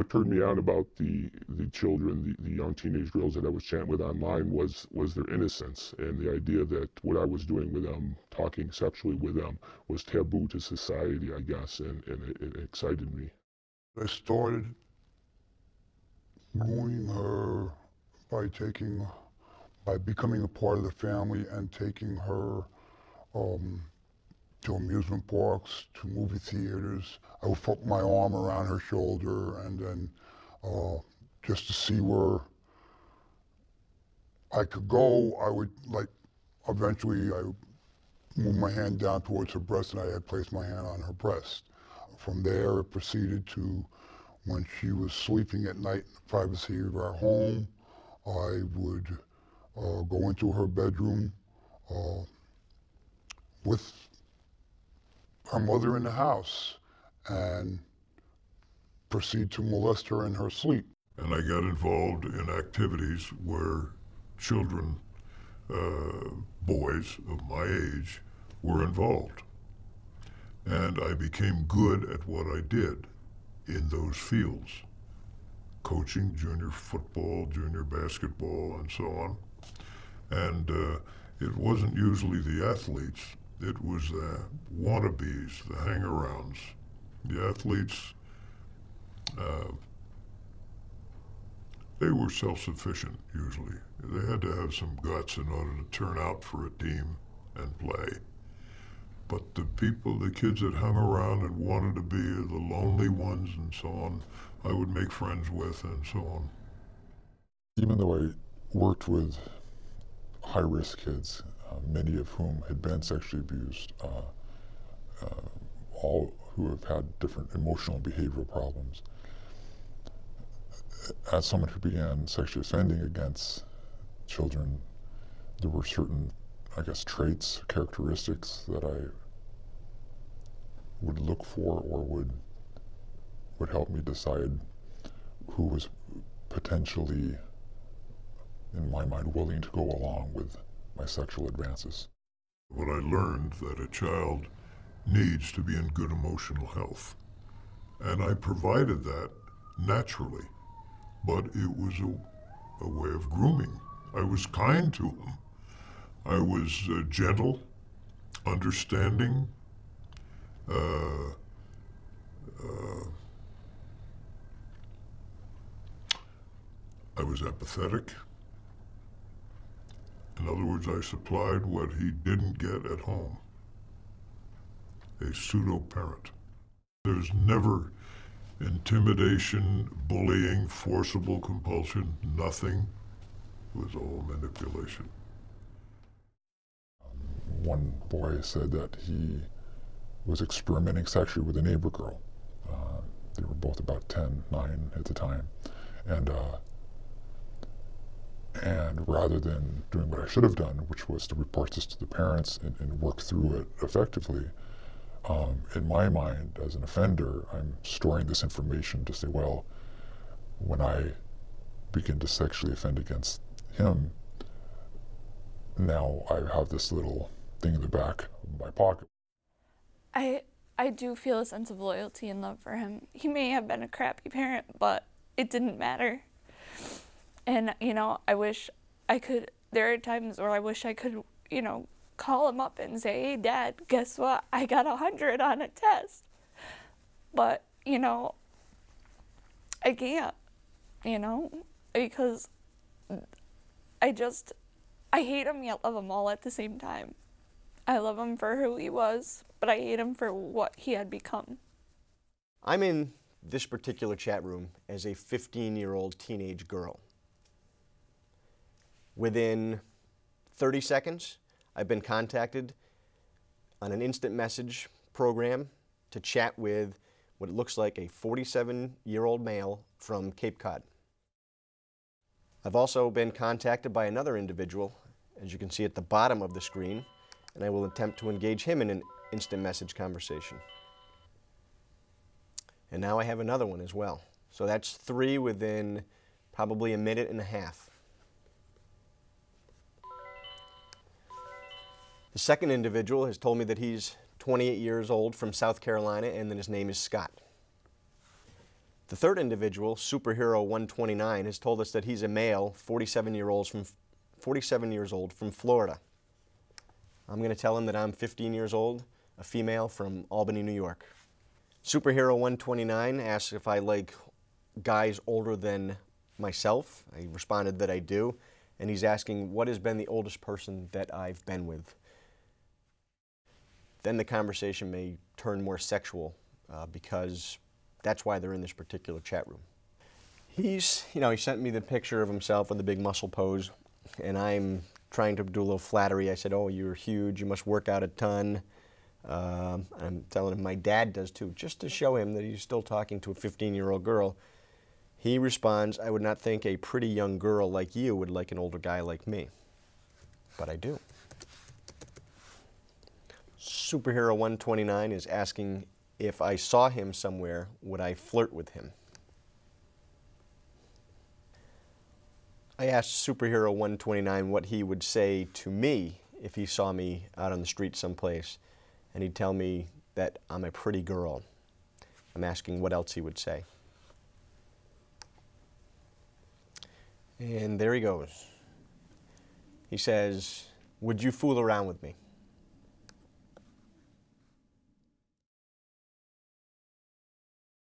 what turned me on about the children, the young teenage girls that I was chatting with online was their innocence and the idea that what I was doing with them, talking sexually with them, was taboo to society, I guess, and it excited me. I started grooming her by by becoming a part of the family and taking her um, to amusement parks, to movie theaters. I would put my arm around her shoulder and then just to see where I could go, I would eventually I would move my hand down towards her breast and I had placed my hand on her breast. From there, it proceeded to when she was sleeping at night in the privacy of our home, I would go into her bedroom uh, with her mother in the house and proceed to molest her in her sleep. And I got involved in activities where children, boys of my age, were involved. And I became good at what I did in those fields. Coaching junior football, junior basketball, and so on. And it wasn't usually the athletes, it was the wannabes, the hang-arounds. The athletes, they were self-sufficient usually. They had to have some guts in order to turn out for a team and play. But the people, the kids that hung around and wanted to be the lonely ones and so on, I would make friends with and so on. Even though I worked with high-risk kids, many of whom had been sexually abused, all who have had different emotional and behavioral problems, as someone who began sexually offending against children, there were certain, I guess, traits, characteristics that I would look for or would help me decide who was potentially, in my mind, willing to go along with my sexual advances. What I learned that a child needs to be in good emotional health. And I provided that naturally, but it was a way of grooming. I was kind to him. I was gentle, understanding, I was empathetic. In other words, I supplied what he didn't get at home. A pseudo-parent. There's never intimidation, bullying, forcible compulsion, nothing. It was all manipulation. One boy said that he was experimenting sexually with a neighbor girl. They were both about 10, 9 at the time. And rather than doing what I should have done, which was to report this to the parents and work through it effectively, in my mind, as an offender, I'm storing this information to say, well, when I begin to sexually offend against him, now I have this little thing in the back of my pocket. I do feel a sense of loyalty and love for him. He may have been a crappy parent, but it didn't matter. And, you know, I wish I could, there are times where I wish I could, you know, call him up and say, hey, Dad, guess what? I got 100 on a test. But, you know, I can't, you know, because I hate him yet love him all at the same time. I love him for who he was, but I hate him for what he had become. I'm in this particular chat room as a 15-year-old teenage girl. Within 30 seconds, I've been contacted on an instant message program to chat with what looks like a 47-year-old male from Cape Cod. I've also been contacted by another individual, as you can see at the bottom of the screen, and I will attempt to engage him in an instant message conversation. And now I have another one as well. So that's 3 within probably a minute and a half. The second individual has told me that he's 28 years old from South Carolina and that his name is Scott. The third individual, Superhero 129, has told us that he's a male, 47 years old from Florida. I'm going to tell him that I'm 15 years old, a female from Albany, New York. Superhero 129 asks if I like guys older than myself. I responded that I do. And he's asking what has been the oldest person that I've been with. Then the conversation may turn more sexual because that's why they're in this particular chat room. He sent me the picture of himself in the big muscle pose, and I'm trying to do a little flattery. I said, oh, you're huge, you must work out a ton. I'm telling him my dad does too, just to show him that he's still talking to a 15-year-old girl. He responds, I would not think a pretty young girl like you would like an older guy like me, but I do. Superhero 129 is asking if I saw him somewhere, would I flirt with him? I asked Superhero 129 what he would say to me if he saw me out on the street someplace, and he'd tell me that I'm a pretty girl. I'm asking what else he would say. And there he goes. He says, would you fool around with me?